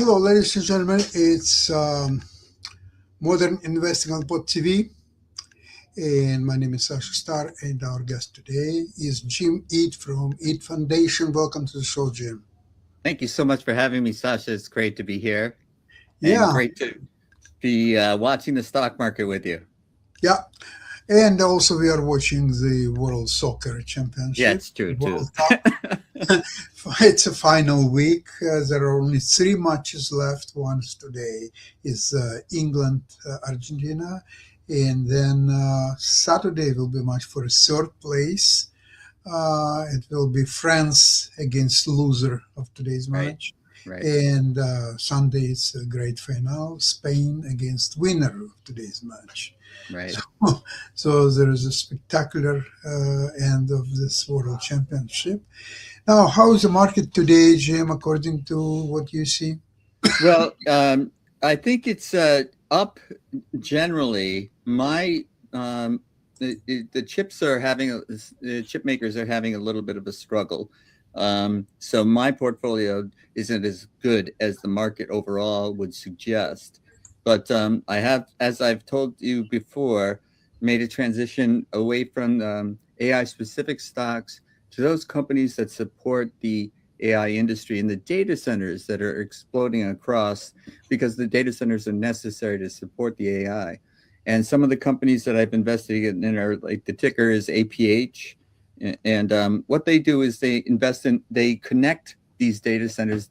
Hello, ladies and gentlemen. It's Modern Investing on Pod TV, and my name is Sasha Star, and our guest today is Jim Eat from Eat Foundation. Welcome to the show, Jim. Thank you so much for having me, Sasha. It's great to be here and Yeah, great to be watching the stock market with you. yeah. And also, we are watching the World Soccer Yeah, Championship, it's true too. World Cup. It's a final week. There are only three matches left. One today is England, Argentina, and then Saturday will be match for a third place. It will be France against loser of today's Right, match, right, and Sunday is a great final: Spain against winner of today's match. right. So, so there is a spectacular end of this World Championship. Now, how is the market today, Jim, according to what you see? Well, I think it's up generally. The chips are having the chip makers are having a little bit of a struggle. So my portfolio isn't as good as the market overall would suggest. But I have, as I've told you before, made a transition away from AI specific stocks to those companies that support the AI industry and the data centers that are exploding across, because the data centers are necessary to support the AI. And some of the companies that I've invested in are like the ticker is APH. And what they do is they connect these data centers,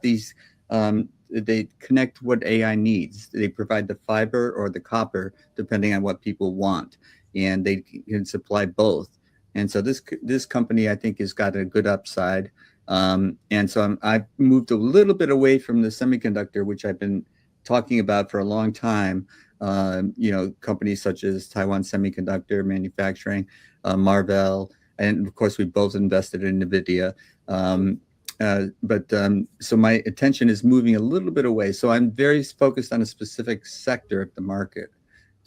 they connect what AI needs. They provide the fiber or the copper, depending on what people want. And they can supply both. And so this company, I think, has got a good upside. And so I've moved a little bit away from the semiconductor, which I've been talking about for a long time. Companies such as Taiwan Semiconductor Manufacturing, Marvell, and of course we both invested in NVIDIA. So my attention is moving a little bit away. So I'm very focused on a specific sector of the market.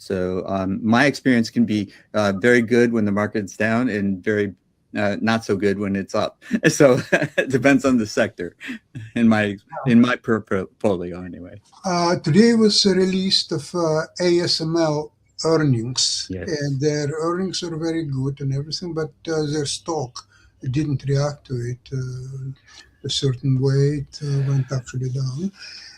So my experience can be very good when the market's down and very not so good when it's up. So it depends on the sector in my portfolio anyway. Today was a release of ASML earnings, Yes. and their earnings are very good and everything, but their stock didn't react to it a certain way. It went actually down.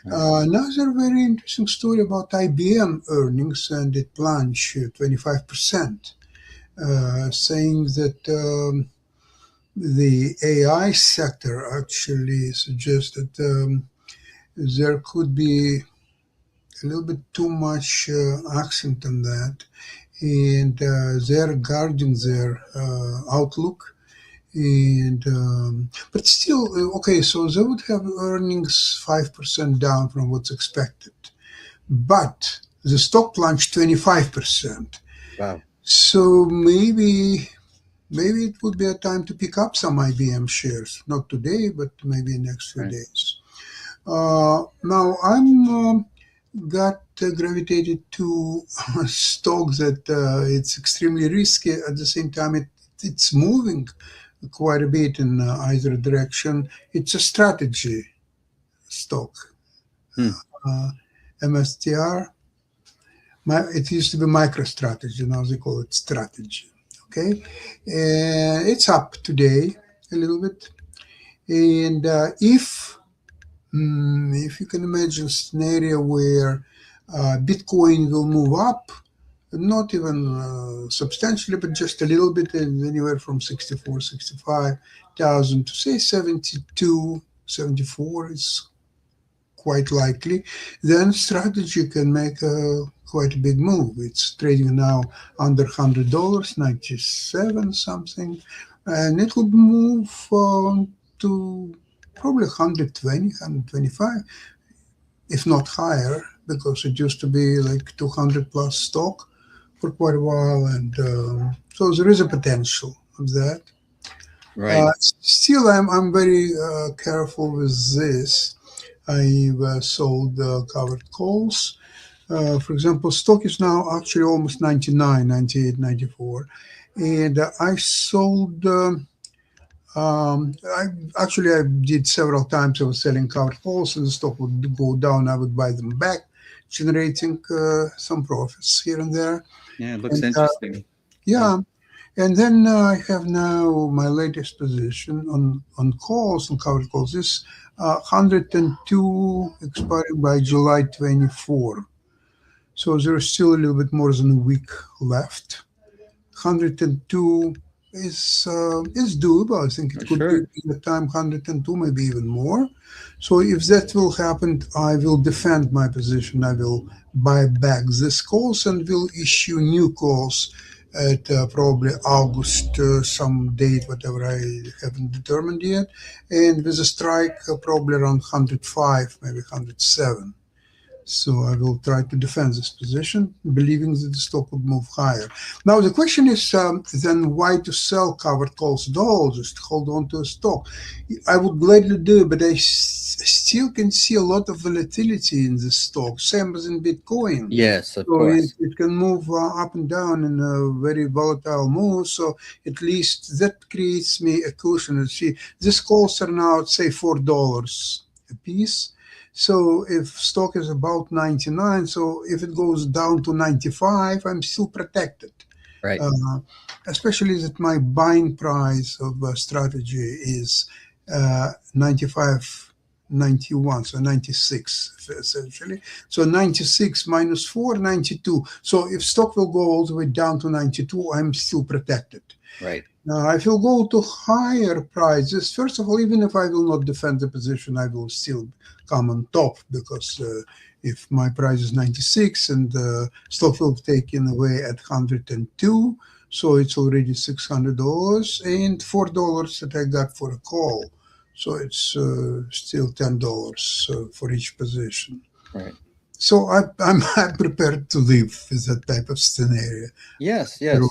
Another very interesting story about IBM earnings, and it plunged 25%, saying that the AI sector actually suggests that there could be a little bit too much accent on that, and they're guarding their outlook. And but still, okay, so they would have earnings 5% down from what's expected, but the stock plunged 25%. Wow. So maybe it would be a time to pick up some IBM shares, not today, but maybe next few Right. days. Now I'm got gravitated to stocks that it's extremely risky. At the same time, it's moving quite a bit in either direction. It's a strategy stock, Hmm. MSTR. It used to be MicroStrategy. Now they call it strategy. Okay, and it's up today a little bit. And if you can imagine a scenario where Bitcoin will move up, not even substantially, but just a little bit, and anywhere from 64, 65,000 to say 72, 74 is quite likely, then strategy can make quite a big move. It's trading now under $100, 97 something, and it will move to probably 120, 125, if not higher, because it used to be like 200 plus stock for quite a while, and so there is a potential of that. Right. Still, I'm very careful with this. I've sold covered calls. For example, stock is now actually almost 99, 98, 94. And I sold I actually I did several times. I was selling covered calls, and the stock would go down. I would buy them back, generating some profits here and there. Yeah, it looks And interesting. yeah, and then I have now my latest position on calls, on covered calls. This 102 expiring by July 24. So there's still a little bit more than a week left. 102 is doable. I think it could be Sure. in the time 102, maybe even more. So if that will happen, I will defend my position. I will buy back these calls and will issue new calls at probably August, some date, whatever I haven't determined yet, and with a strike probably around 105, maybe 107. So I will try to defend this position, believing that the stock would move higher. Now the question is then why to sell covered calls at all? Just hold on to a stock. I would gladly do, but I still can see a lot of volatility in this stock, same as in Bitcoin. Yes, of So course. it can move up and down in a very volatile move. So at least that creates me a cushion. See, these calls are now, say, $4 a piece. So if stock is about 99, so if it goes down to 95, I'm still protected. Right. Especially that my buying price of strategy is 95.91, so 96 essentially. So 96 minus 4, 92. So if stock will go all the way down to 92, I'm still protected. Right. Now, if you go to higher prices, first of all, even if I will not defend the position, I will still come on top because if my price is 96 and stock will take in away at 102, so it's already $600 and $4 that I got for a call. So it's still $10 for each position. Right. So I'm prepared to live with that type of scenario. Yes. So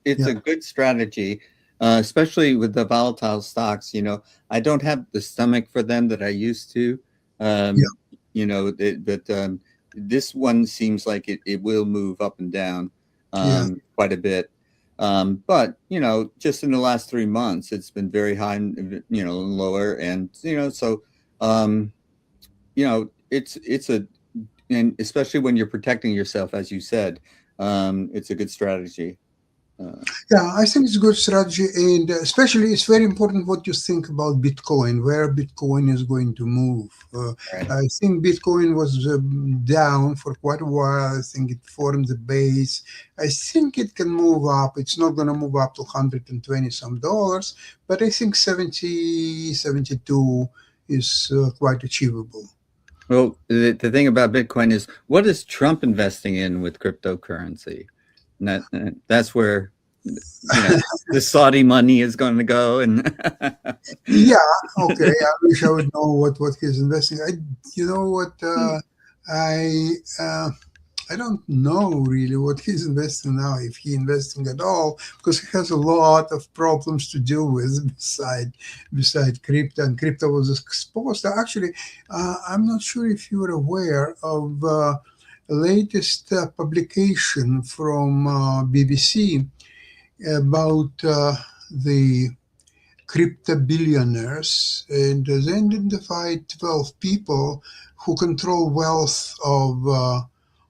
it's Yeah. a good strategy, especially with the volatile stocks. I don't have the stomach for them that I used to. Yeah. But this one seems like it will move up and down Yeah. quite a bit. But just in the last 3 months, it's been very high, and lower, and so it's and especially when you're protecting yourself, as you said, it's a good strategy. Yeah, I think it's a good strategy, and especially it's very important what you think about Bitcoin, where Bitcoin is going to move. Right. I think Bitcoin was down for quite a while. I think it formed the base. I think it can move up. It's not going to move up to 120 some dollars, but I think 70, 72 is quite achievable. Well, the thing about Bitcoin is, what is Trump investing in with cryptocurrency? And that's where the Saudi money is going to go. And Yeah, okay. I wish I would know what he's investing. You know what? I uh, I don't know really what he's investing now, if he investing at all, because he has a lot of problems to deal with beside crypto, and crypto was exposed. Actually, I'm not sure if you are aware of latest publication from BBC about the crypto billionaires, and they identified 12 people who control wealth of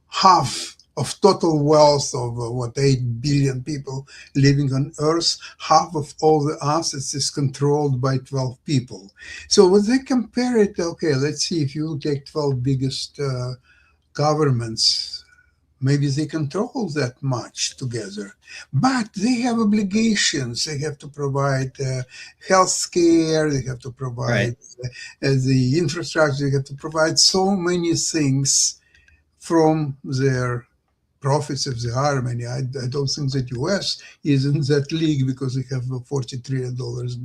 half of total wealth of 8 billion people living on earth. Half of all the assets is controlled by 12 people. So when they compare it, okay, let's see, if you take 12 biggest governments, maybe they control that much together, but they have obligations. They have to provide health care, they have to provide the infrastructure, they have to provide so many things from their profits, if they are many. I don't think that US is in that league because they have a $40 trillion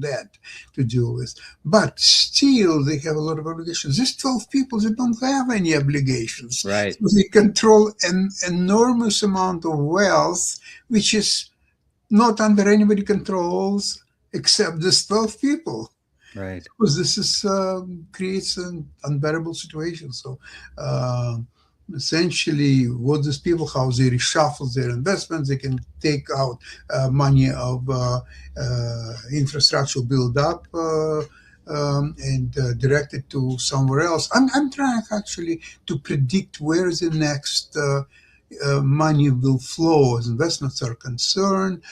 debt to deal with. But still, they have a lot of obligations. These 12 people, they don't have any obligations. Right. So they control an enormous amount of wealth, which is not under anybody controls except these 12 people. Right. Because this is creates an unbearable situation. So essentially what these people, how they reshuffle their investments. They can take out money of infrastructure build up and direct it to somewhere else. I'm trying actually to predict where the next money will flow as investments are concerned.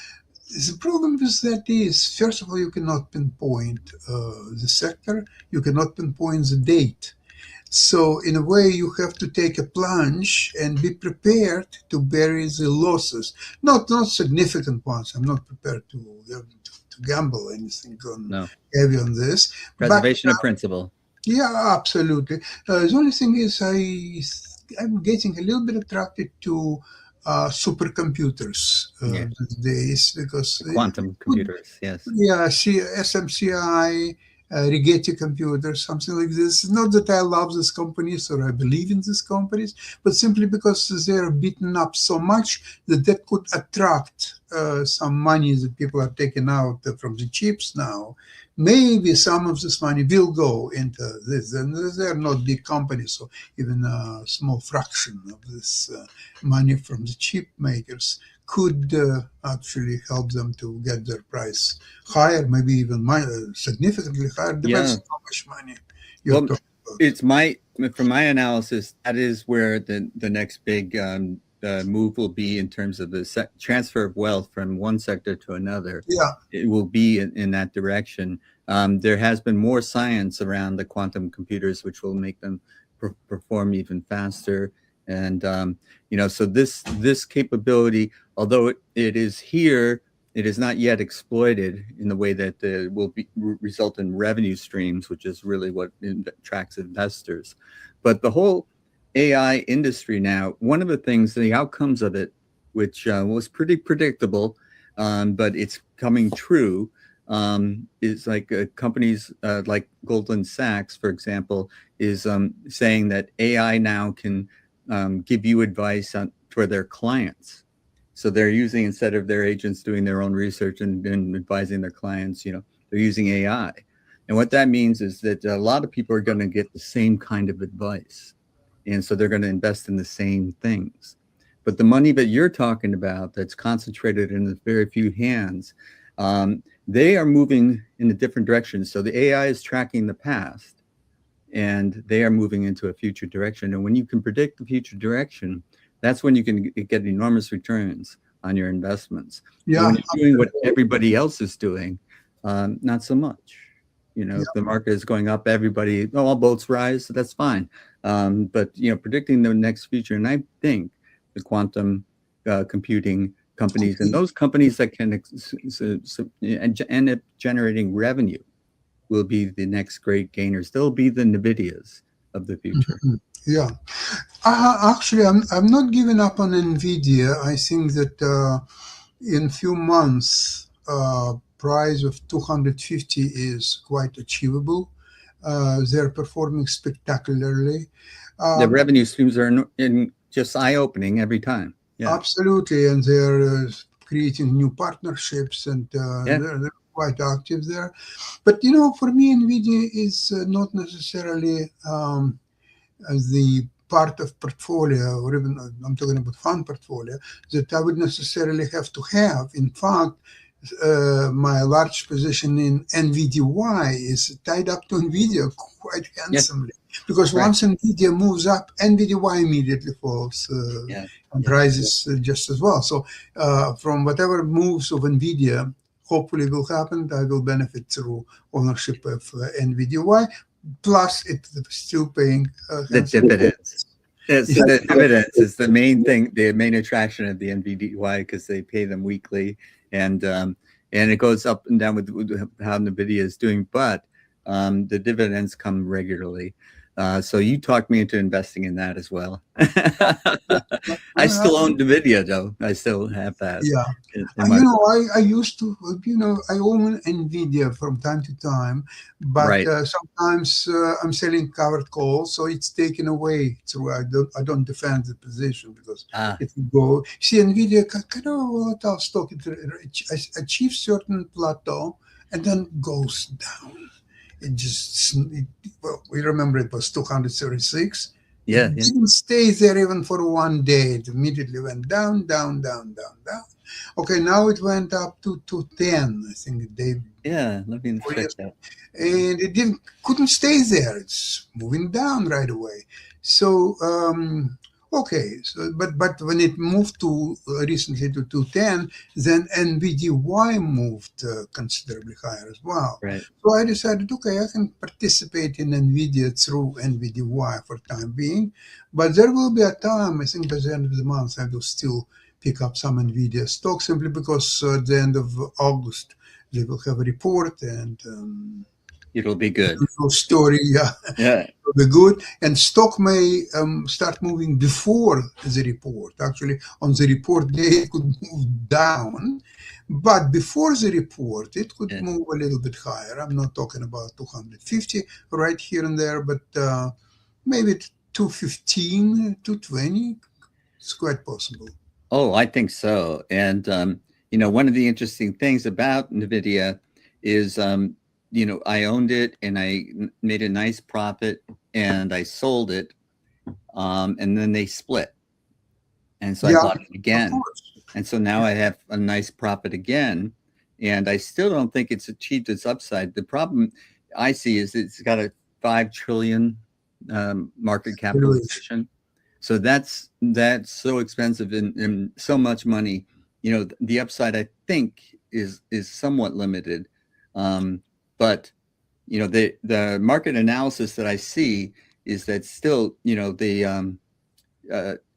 The problem with that is, first of all, you cannot pinpoint the sector, you cannot pinpoint the date. So in a way, you have to take a plunge and be prepared to bury the losses, not significant ones. I'm not prepared to gamble anything heavy on this. Preservation of principle. Yeah, absolutely. The only thing is, I'm getting a little bit attracted to supercomputers these days because quantum computers. Yes. Yeah, SMCI, Rigetti Computers, something like this. Not that I love these companies or I believe in these companies, but simply because they're beaten up so much that could attract some money that people are taking out from the chips now. Maybe some of this money will go into this, and they're not big companies, so even a small fraction of this money from the chip makers could actually help them to get their price higher, maybe even significantly higher. Depends on how much money you're talking about. It's from my analysis, that is where the next big move will be in terms of the transfer of wealth from one sector to another. Yeah, it will be in that direction. There has been more science around the quantum computers, which will make them perform even faster. And so this capability, although it is here, it is not yet exploited in the way that will result in revenue streams, which is really what attracts investors. But the whole AI industry now, one of the things, the outcomes of it, which was pretty predictable, but it's coming true, is like companies like Goldman Sachs, for example, is saying that AI now can give you advice for their clients. So they're using, instead of their agents doing their own research and advising their clients, they're using AI. And what that means is that a lot of people are going to get the same kind of advice. And so they're going to invest in the same things. But the money that you're talking about that's concentrated in the very few hands, they are moving in a different direction. So the AI is tracking the past, and they are moving into a future direction. And when you can predict the future direction, that's when you can get enormous returns on your investments. Yeah. When you're doing what everybody else is doing, not so much. If the market is going up, everybody, all boats rise, so that's fine. But predicting the next future, and I think the quantum computing companies and those companies that can end up generating revenue will be the next great gainers. They'll be the NVIDIAs of the future. Yeah. Actually, I'm not giving up on NVIDIA. I think that in few months, price of 250 is quite achievable. They're performing spectacularly. The revenue streams are just eye-opening every time. Yeah. Absolutely, and they're creating new partnerships, and they're quite active there. But for me, NVIDIA is not necessarily the part of portfolio, or even I'm talking about fund portfolio, that I would necessarily have to have. In fact, my large position in NVDY is tied up to NVIDIA quite handsomely. Because once NVIDIA moves up, NVDY immediately falls and rises just as well. So from whatever moves of NVIDIA hopefully will happen, I will benefit through ownership of NVDY. Plus, it's still paying the dividends. Yeah, so the dividends is the main thing, the main attraction of the NVDY, because they pay them weekly, and it goes up and down with how NVIDIA is doing, but the dividends come regularly. So you talked me into investing in that as well. I still own NVIDIA, though. I still have that. Yeah. I used to, I own NVIDIA from time to time, but sometimes I'm selling covered calls, so it's taken away. So I don't defend the position because if you go, see, NVIDIA kind of a volatile stock, it achieves certain plateau and then goes down. It just, we remember it was 236. Yeah, It yeah. didn't stay there even for one day. It immediately went down, down, down, down, down. Okay, now it went up to 210, I think, the day Yeah, let me before check yesterday. that. And it couldn't stay there. It's moving down right away. So okay, so but when it moved to recently to 210, then NVDY moved considerably higher as well. Right. So I decided, okay, I can participate in NVIDIA through NVDY for time being, but there will be a time, I think by the end of the month, I will still pick up some NVIDIA stock simply because at the end of August they will have a report and It'll be good. usual story, yeah, Yeah. will be good. And stock may start moving before the report. Actually, on the report day, it could move down, but before the report, it could Yeah. move a little bit higher. I'm not talking about 250 right here and there, but maybe 215, 220. It's quite possible. Oh, I think so. And one of the interesting things about NVIDIA is, I owned it and I made a nice profit and I sold it, and then they split, and so I Yeah, bought it of again, course. and so now I have a nice profit again, and I still don't think it's achieved its upside. The problem I see is it's got a 5 trillion market Valuation. capitalization. So that's so expensive and so much money. The upside I think is somewhat limited, but the market analysis that I see is that still the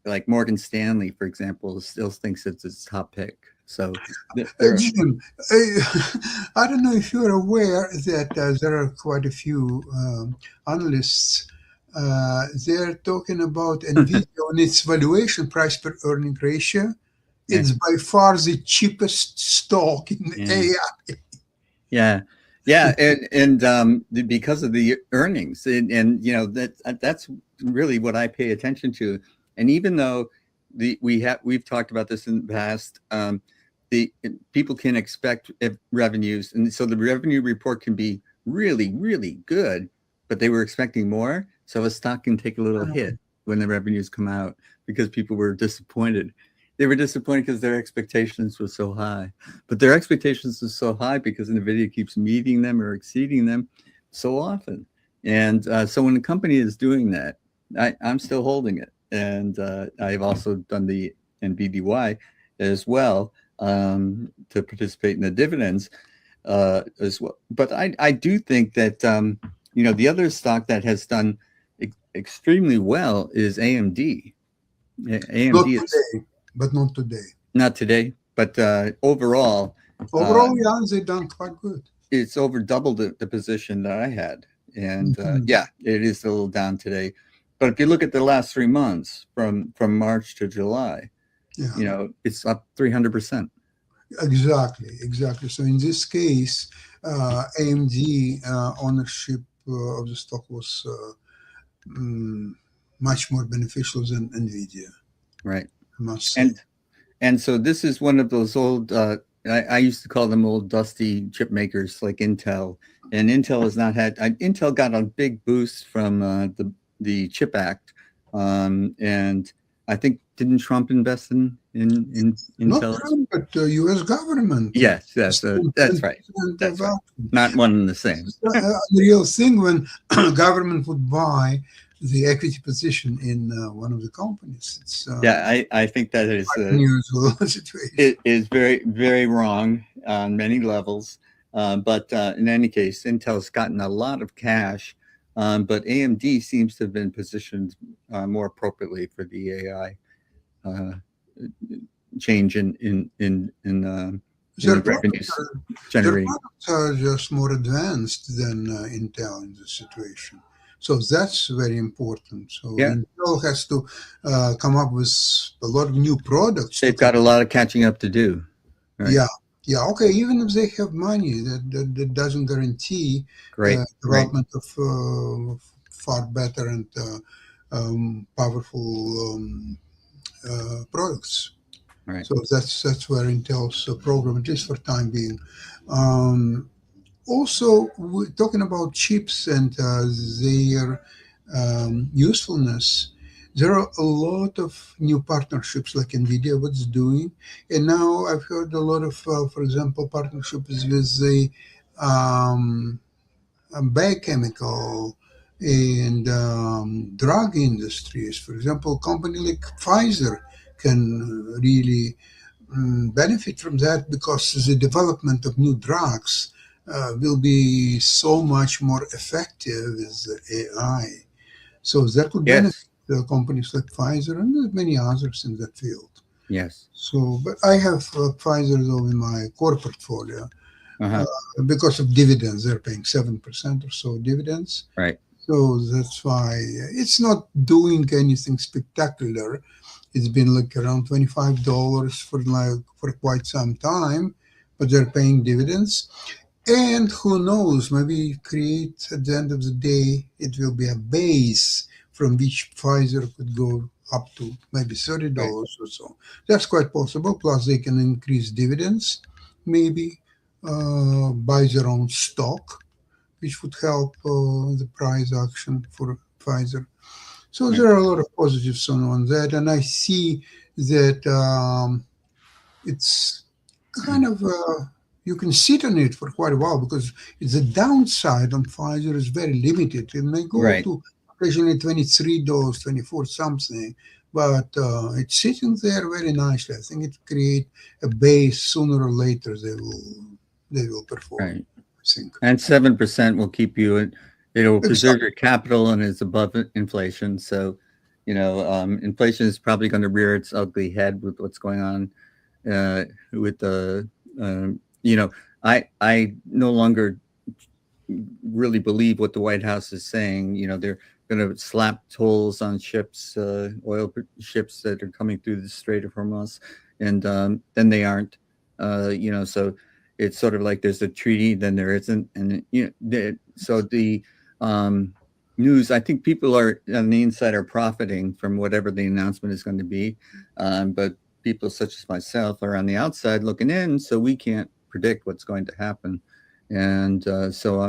like Morgan Stanley, for example, still thinks it's its top pick. So Jim, I don't know if you're aware that there are quite a few analysts. They're talking about NVIDIA on its valuation price per earning ratio. Yeah. It's by far the cheapest stock in AI. Yeah. Yeah, and because of the earnings, and that's really what I pay attention to. And even though we've talked about this in the past, the people can expect revenues, and so the revenue report can be really, really good, but they were expecting more, so a stock can take a little hit when the revenues come out because people were disappointed. They were disappointed because their expectations were so high, but their expectations are so high because NVIDIA keeps meeting them or exceeding them so often. And so when a company is doing that, I'm still holding it. And I've also done the NVDY as well to participate in the dividends as well. But I do think that, the other stock that has done extremely well is AMD. AMD Not is today, but not today. not today, but overall, Overall, yeah, they've done quite good. it's over double the position that I had. And yeah, it is a little down today. But if you look at the last 3 months from March to July, Yeah, it's up 300%. exactly. So in this case, AMD ownership of the stock was much more beneficial than NVIDIA, Right. I must say. And so this is one of those old, I used to call them old dusty chip makers like Intel. And Intel has not had, Intel got a big boost from the CHIP Act. And I think, didn't Trump invest in Not Intel? Trump, but U.S. government. Yes, that's right. That's right. Not one and the same. It's a real thing when government would buy the equity position in one of the companies. It's Yeah, I think that is unusual situation. it is very, very wrong on many levels. But in any case, Intel's gotten a lot of cash, but AMD seems to have been positioned more appropriately for the AI change in Their revenues their generating. products are just more advanced than Intel in this situation. So that's very important. So Yeah. Intel has to come up with a lot of new products. They've got a lot of catching up to do. Right? Yeah. Okay. Even if they have money, that doesn't guarantee development of far better and powerful products. Right. So that's where Intel's program, at least for time being. Also, we're talking about chips and their usefulness. there are a lot of new partnerships like NVIDIA, what's doing. And now I've heard a lot of, for example, partnerships with the um, biochemical and drug industries. For example, a company like Pfizer can really benefit from that because the development of new drugs will be so much more effective with the AI. So that would benefit Yes. companies like Pfizer and there's many others in that field. Yes. So, but I have Pfizer though in my core portfolio Uh-huh. because of dividends. They're paying 7% or so dividends. Right. So that's why it's not doing anything spectacular. It's been like around $25 for quite some time, but they're paying dividends. And who knows, maybe create at the end of the day, it will be a base from which Pfizer could go up to maybe Right. $30 or so. That's quite possible. Plus, they can increase dividends, maybe buy their own stock, which would help the price action for Pfizer. So Right. there are a lot of positives on that, and I see that it's kind of you can sit on it for quite a while because the downside on Pfizer is very limited. It may go up Right. to occasionally $23, 24 something, but it's sitting there very nicely. I think it create a base sooner or later. They will perform. Right. I think And 7% will keep you in, it'll preserve exactly. your capital and is above inflation. So, inflation is probably going to rear its ugly head with what's going on with the, you know, I no longer really believe what the White House is saying. They're going to slap tolls on ships, oil ships that are coming through the Strait of Hormuz, and then they aren't. So it's sort of like there's a treaty, then there isn't, and so the um, news. I think people are on the inside are profiting from whatever the announcement is going to be, but people such as myself are on the outside looking in, so we can't predict what's going to happen, and so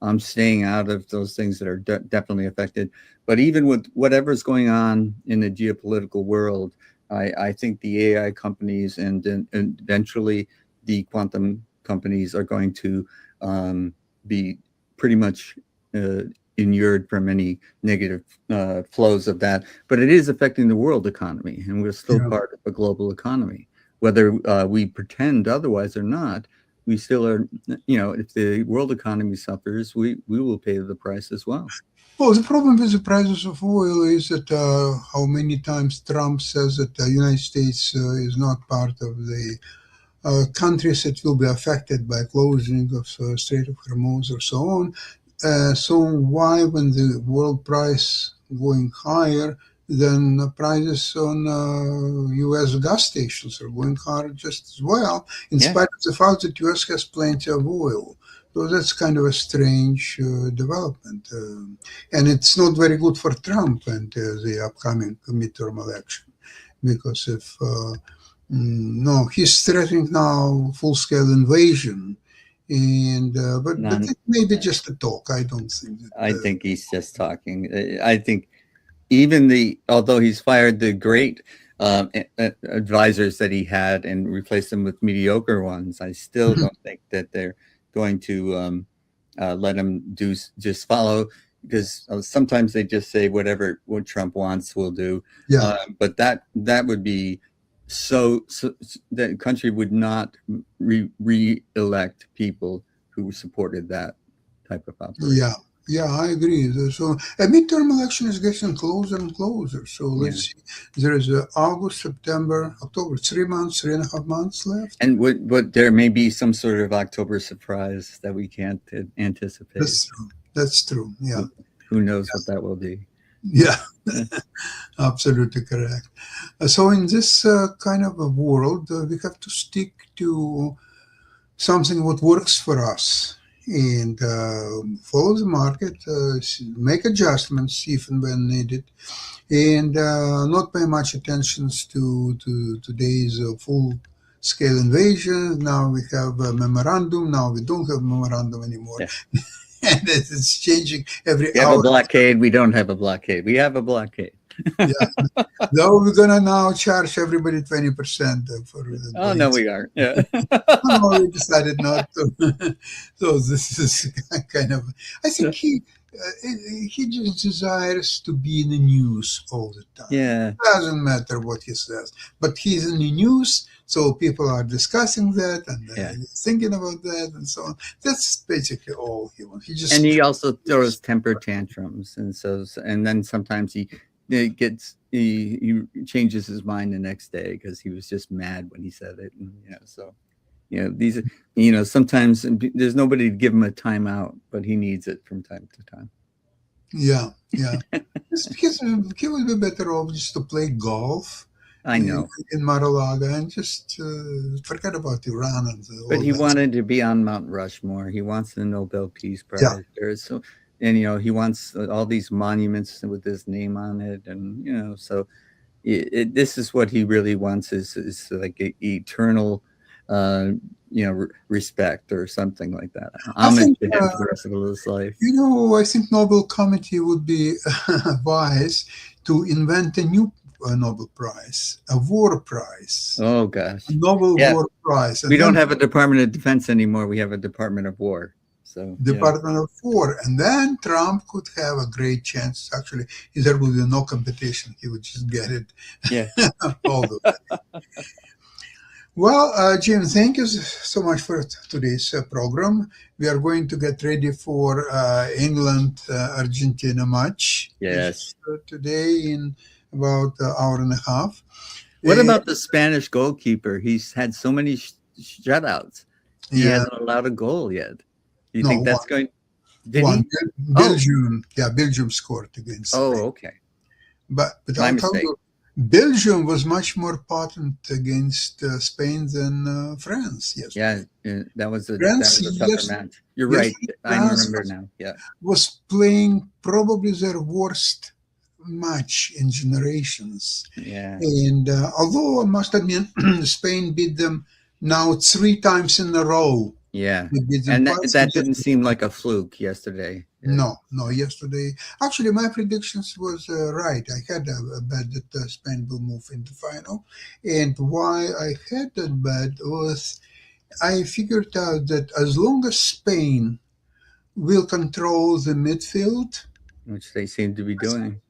I'm staying out of those things that are definitely affected. But even with whatever's going on in the geopolitical world, I think the AI companies and eventually the quantum companies are going to be pretty much inured from any negative flows of that. But it is affecting the world economy, and we're still Yeah. part of a global economy. Whether we pretend otherwise or not, we still are, if the world economy suffers, we will pay the price as well. Well, the problem with the prices of oil is that how many times Trump says that the United States is not part of the countries that will be affected by closing of Strait of Hormuz or so on. So why, when the world price going higher, then the prices on U.S. gas stations are going higher just as well, in Yeah. spite of the fact that U.S. has plenty of oil. So that's kind of a strange development, and it's not very good for Trump and the upcoming midterm election, because if no, he's threatening now full-scale invasion, and but None. it may be just a talk. I don't think that. I think he's just talking. I think even although he's fired the great advisors that he had and replaced them with mediocre ones, I still don't think that they're going to let him just follow, because sometimes they just say what Trump wants we'll do. Yeah. But that would be so the country would not re-elect people who supported that type of operation. Yeah, I agree. So a midterm election is getting closer and closer. So let's see. There is August, September, October, 3 months, 3.5 months left. And what there may be some sort of October surprise that we can't anticipate. That's true. That's true. Yeah. Who knows what that will be? Yeah, absolutely correct. So in this kind of a world, we have to stick to something what works for us and follow the market, make adjustments if and when needed, and not pay much attention to today's full-scale invasion. Now we have a memorandum. Now we don't have memorandum anymore. Yeah. And it's changing every We have hour. a blockade. We don't have a blockade. We have a blockade. Yeah. Though we're gonna now charge everybody 20% for the Oh no, we aren't. Yeah. no, we decided not to. So this is kind of. I think he just desires to be in the news all the time. Yeah. Doesn't matter what he says, but he's in the news, so people are discussing that and thinking about that and so on. That's basically all he wants. And he also throws temper tantrums, and then sometimes he changes his mind the next day because he was just mad when he said it, and sometimes there's nobody to give him a timeout, but he needs it from time to time. Yeah. He would be better off just to play golf. I know. In Mar-a-Lago and just forget about Iran and but he wanted to be on Mount Rushmore. He wants the Nobel Peace Prize. Yeah. He wants all these monuments with his name on it, and so this is what he really wants is like a eternal respect or something like that. Homage to him for the rest of his life. I think Nobel Committee would be wise to invent a new Nobel Prize, a war prize. Oh gosh, a Nobel War Prize. And we don't have a Department of Defense anymore. We have a Department of War. So Department of War, and then Trump could have a great chance. Actually, there would be no competition; he would just get it. Yeah. all the way. Well, Jim, thank you so much for today's program. We are going to get ready for England-Argentina match. Yes. Today in about an hour and a half. What about the Spanish goalkeeper? He's had so many shutouts. He hasn't allowed a goal yet. Do you think that's going? Belgium, Belgium scored against Spain. Oh, okay. But my mistake. Belgium was much more potent against Spain than France. Yes. Yeah, that was a tougher match. You're right. I remember now. Yeah. Was playing probably their worst match in generations. Yeah. And although I must admit, Spain beat them now 3 times in a row. Yeah. And that didn't seem like a fluke yesterday. No, yesterday. Actually, my predictions was right. I had a bet that Spain will move into final. And why I had that bet was I figured out that as long as Spain will control the midfield, which they seem to be doing,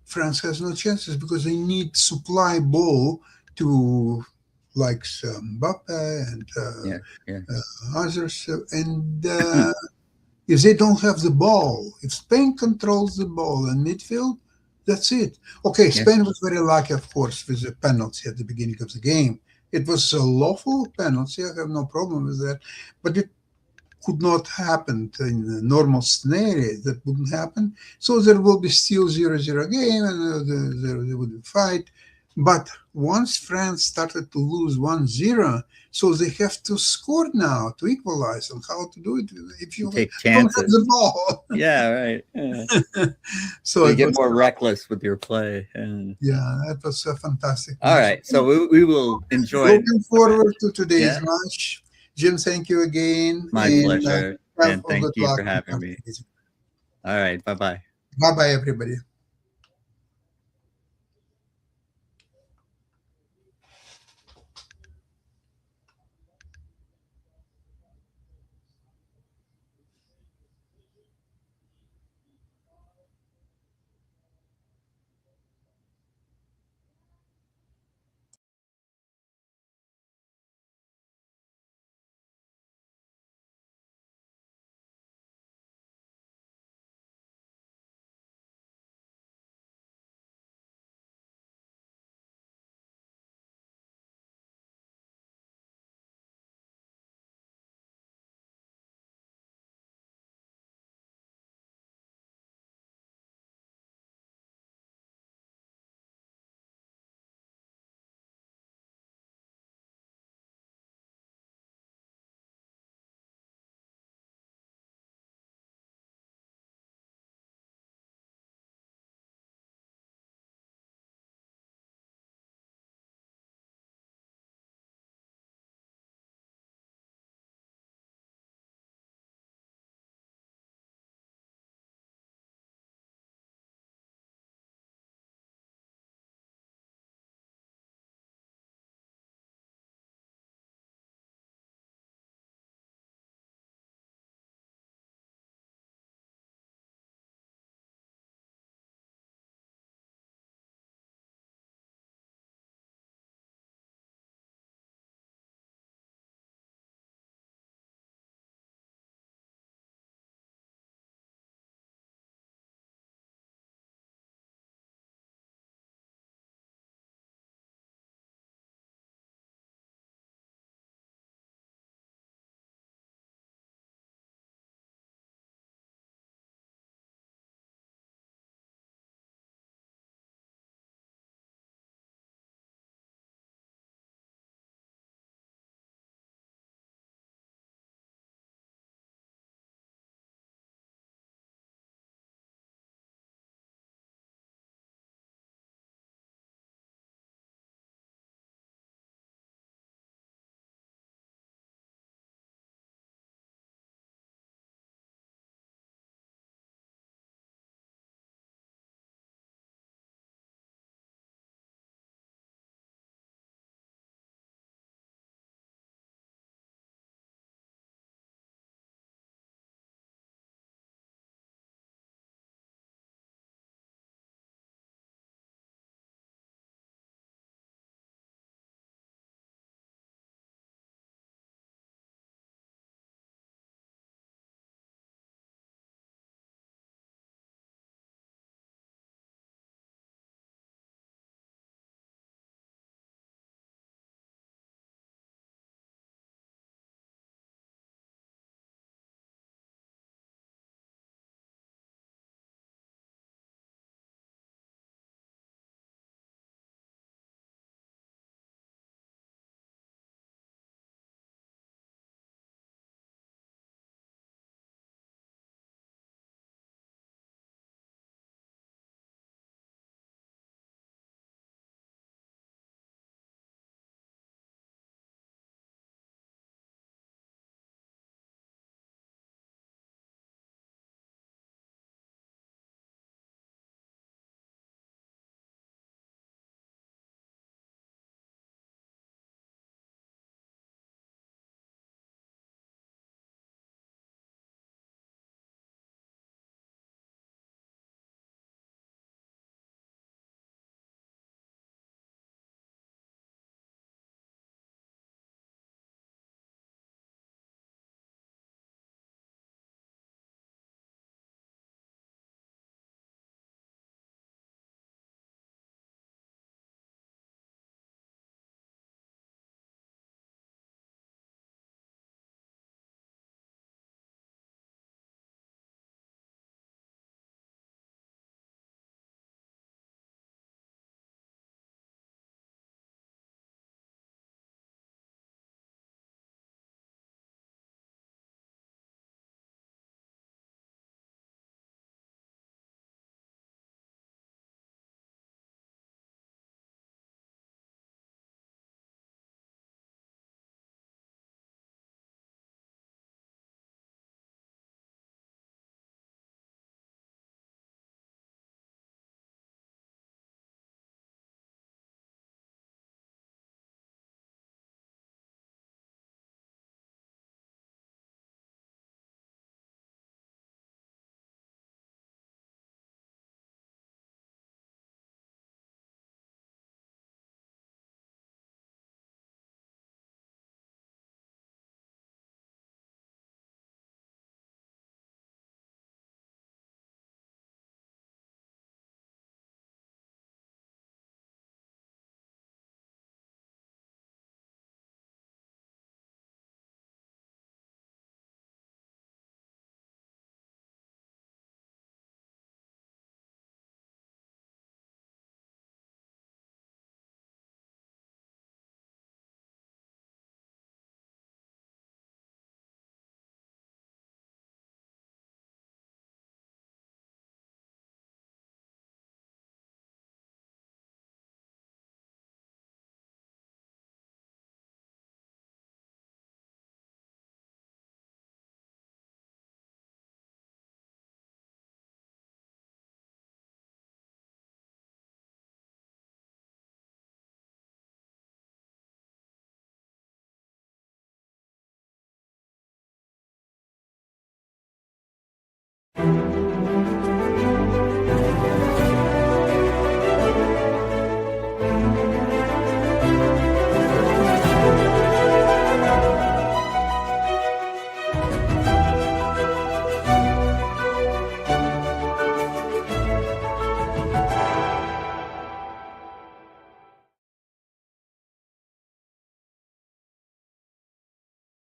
France has no chances because they need supply ball to like Mbappe and others. And if they don't have the ball, if Spain controls the ball in midfield, that's it. Okay, Spain was very lucky, of course, with the penalty at the beginning of the game. It was a lawful penalty. I have no problem with that. But it could not happen in a normal scenario. That wouldn't happen. So there will be still 0-0 game and there would be fight. But once France started to lose 1-0, so they have to score now to equalize. And how to do it if you take chances. Don't have the ball? Yeah, right. Yeah. So you get more reckless with your play. Yeah, that was a fantastic. All right, so we will enjoy. Looking forward to today's match. Jim, thank you again. My pleasure. And thank you for having me. All right, bye-bye. Bye-bye, everybody.